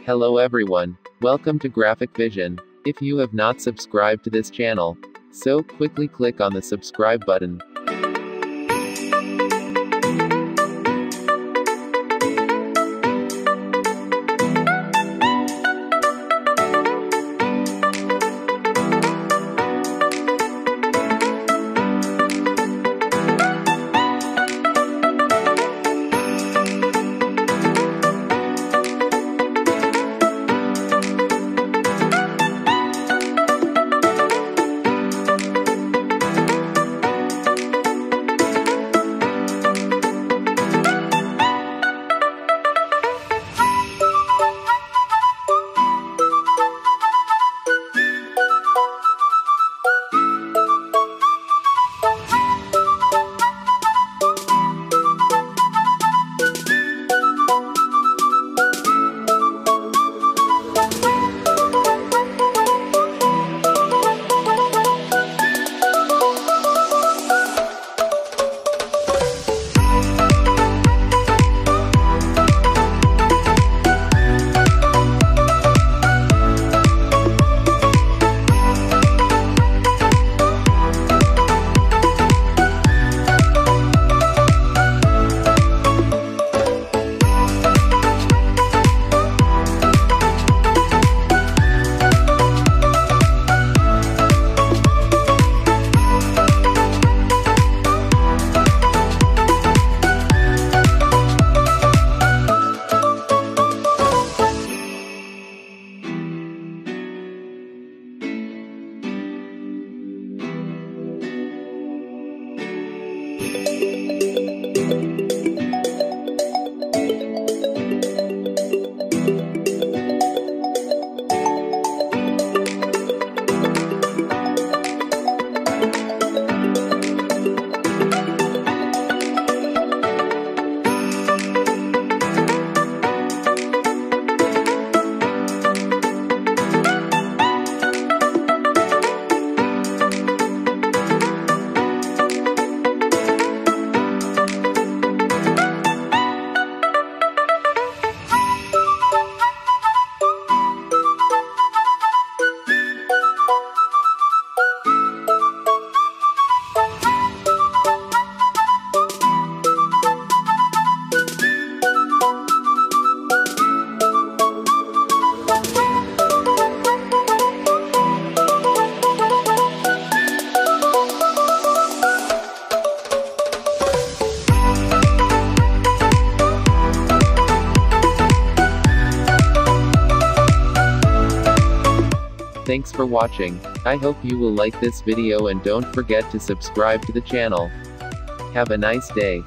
Hello everyone. Welcome to Graphic Vision. If you have not subscribed to this channel, so quickly click on the subscribe button. Thanks for watching. I hope you will like this video and don't forget to subscribe to the channel. Have a nice day.